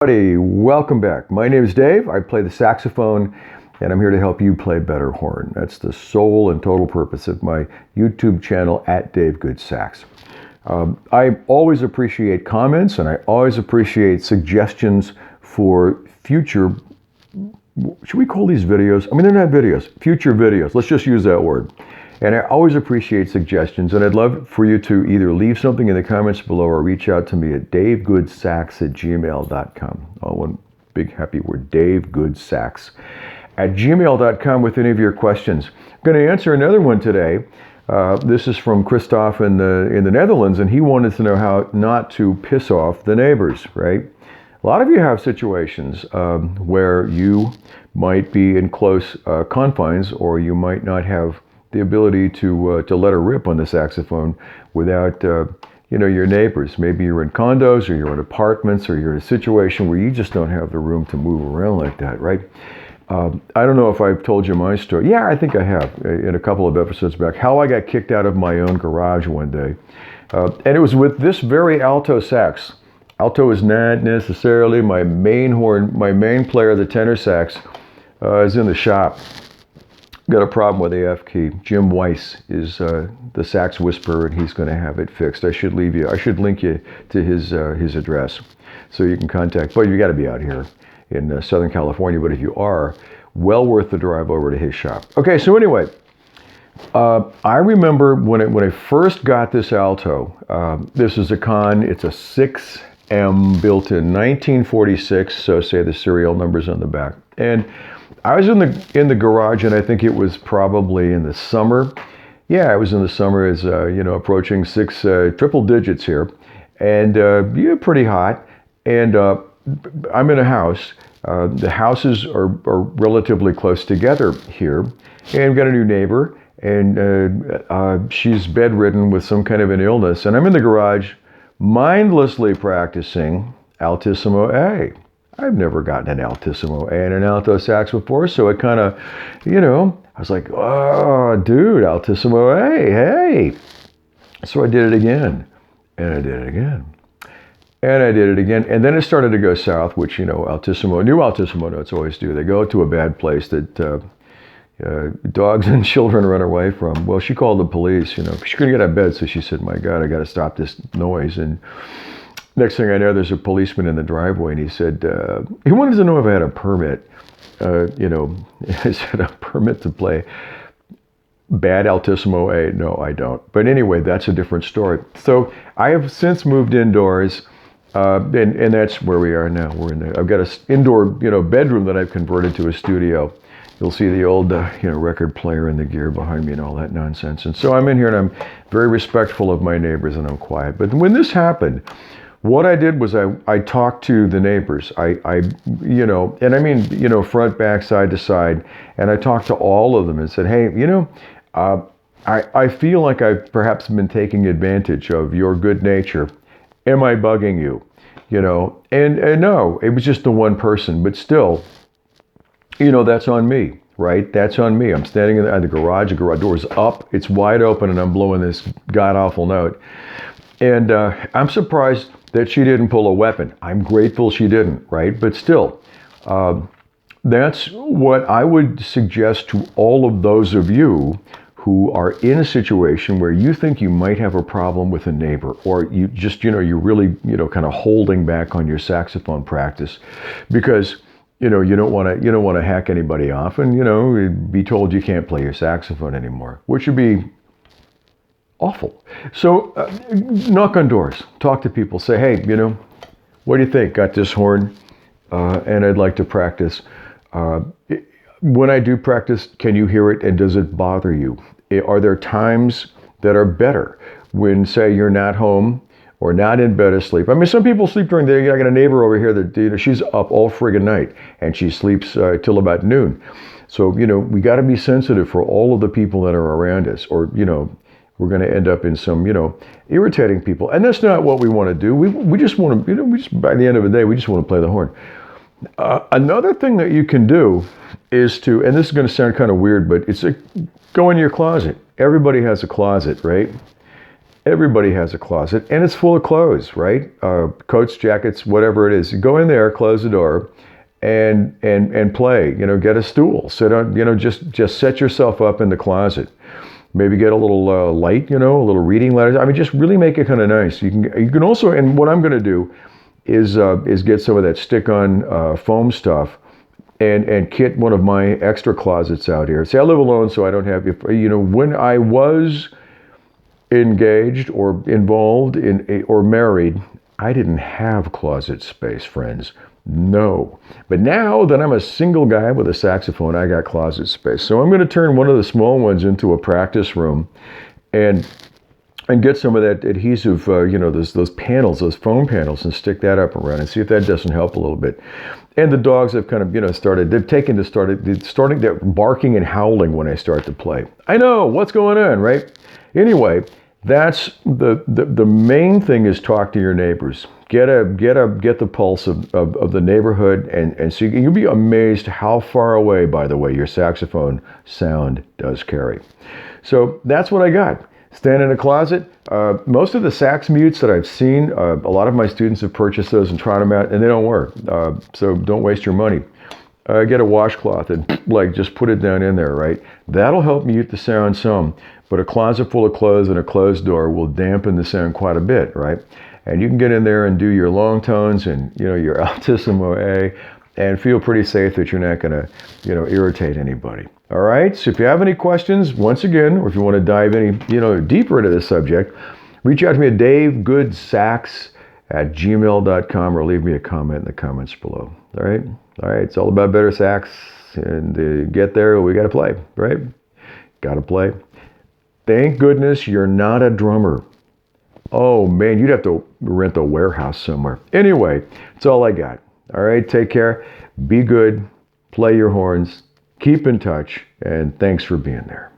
Everybody, welcome back. My name is Dave. I play the saxophone, and I'm here to help you play better horn. That's the sole and total purpose of my YouTube channel at davegoodsax. I always appreciate comments, and I always appreciate suggestions for future, should we call these videos? I mean, they're not videos, future videos. Let's just use that word. And I always appreciate suggestions, and I'd love for you to either leave something in the comments below or reach out to me at davegoodsax@gmail.com. All one big happy word, davegoodsax@gmail.com with any of your questions. I'm going to answer another one today. This is from Christoph in the Netherlands, and he wanted to know how not to piss off the neighbors, right? A lot of you have situations where you might be in close confines, or you might not have the ability to let her rip on the saxophone without your neighbors. Maybe you're in condos, or you're in apartments, or you're in a situation where you just don't have the room to move around like that, right? I don't know if I've told you my story. Yeah, I think I have in a couple of episodes back. How I got kicked out of my own garage one day, and it was with this very alto sax. Alto is not necessarily my main horn. My main player, the tenor sax, is in the shop. Got a problem with the F key. Jim Weiss is the sax whisperer, and he's going to have it fixed. I should link you to his address, so you can contact. But you got to be out here in Southern California. But if you are, well worth the drive over to his shop. Okay, so anyway, I remember when I first got this alto. This is a Con. It's a 6M built in 1946. So say the serial numbers on the back. And I was in the garage, and I think it was probably in the summer. Yeah, it was in the summer, as approaching six triple digits here, and pretty hot. And I'm in a house. The houses are relatively close together here, and I've got a new neighbor, and she's bedridden with some kind of an illness, and I'm in the garage, mindlessly practicing altissimo A. I've never gotten an altissimo A and an alto sax before, so it kind of, I was like, oh, dude, altissimo A, hey. So I did it again, and I did it again, and I did it again, and then it started to go south, which, new altissimo notes always do. They go to a bad place that dogs and children run away from. Well, she called the police, she couldn't get out of bed, so she said, my God, I got to stop this noise. And next thing I know, there's a policeman in the driveway, and he said, he wanted to know if I had a permit, I said, a permit to play bad altissimo A? No, I don't. But anyway, that's a different story. So I have since moved indoors, and that's where we are now. I've got an indoor, bedroom that I've converted to a studio. You'll see the old, record player and the gear behind me and all that nonsense. And so I'm in here, and I'm very respectful of my neighbors, and I'm quiet. But when this happened, what I did was I talked to the neighbors. And I mean, front, back, side to side. And I talked to all of them and said, hey, I feel like I've perhaps been taking advantage of your good nature. Am I bugging you? And no, it was just the one person. But still, that's on me, right? That's on me. I'm standing in the garage. The garage door's up. It's wide open, and I'm blowing this god-awful note. And I'm surprised that she didn't pull a weapon. I'm grateful she didn't, right? But still, that's what I would suggest to all of those of you who are in a situation where you think you might have a problem with a neighbor, or you just, you're really, kind of holding back on your saxophone practice because, you don't want to hack anybody off and, be told you can't play your saxophone anymore, which would be awful. So knock on doors, talk to people, say, hey, what do you think? Got this horn, and I'd like to practice. When I do practice, can you hear it, and does it bother you? Are there times that are better when, say, you're not home or not in bed asleep? I mean, some people sleep during the day. I got a neighbor over here that she's up all friggin' night, and she sleeps till about noon. So, we got to be sensitive for all of the people that are around us, or, we're going to end up in some, irritating people. And that's not what we want to do. We just want to, by the end of the day, we just want to play the horn. Another thing that you can do is to, and this is going to sound kind of weird, but it's go in your closet. Everybody has a closet, right? Everybody has a closet, and it's full of clothes, right? Coats, jackets, whatever it is. You go in there, close the door, and play. You know, get a stool, sit on. You know, just set yourself up in the closet. Maybe get a little light, you know, a little reading letters. I mean, just really make it kind of nice. You can also, and what I'm going to do is get some of that stick-on foam stuff and kit one of my extra closets out here. See, I live alone, so I don't have, you know, when I was engaged or involved in or married, I didn't have closet space, friends. No. But now that I'm a single guy with a saxophone, I got closet space. So I'm going to turn one of the small ones into a practice room and get some of that adhesive, you know, those panels, those foam panels, and stick that up around and see if that doesn't help a little bit. And the dogs have kind of, you know, starting they're barking and howling when I start to play. I know, what's going on, right? Anyway, that's the main thing is talk to your neighbors. Get the pulse of the neighborhood and so you'll be amazed how far away, by the way, your saxophone sound does carry. So that's what I got. Stand in a closet. Most of the sax mutes that I've seen, a lot of my students have purchased those and tried them out, and they don't work. So don't waste your money. Get a washcloth and just put it down in there, right? That'll help mute the sound some, but a closet full of clothes and a closed door will dampen the sound quite a bit, right? And you can get in there and do your long tones and, you know, your altissimo A and feel pretty safe that you're not going to, you know, irritate anybody. All right. So if you have any questions, once again, or if you want to dive any, you know, deeper into this subject, reach out to me at davegoodsax@gmail.com or leave me a comment in the comments below. All right. All right. It's all about better sax, and to get there, we got to play, right? Got to play. Thank goodness you're not a drummer. Oh man, you'd have to rent a warehouse somewhere. Anyway, that's all I got. All right. Take care. Be good. Play your horns. Keep in touch, and thanks for being there.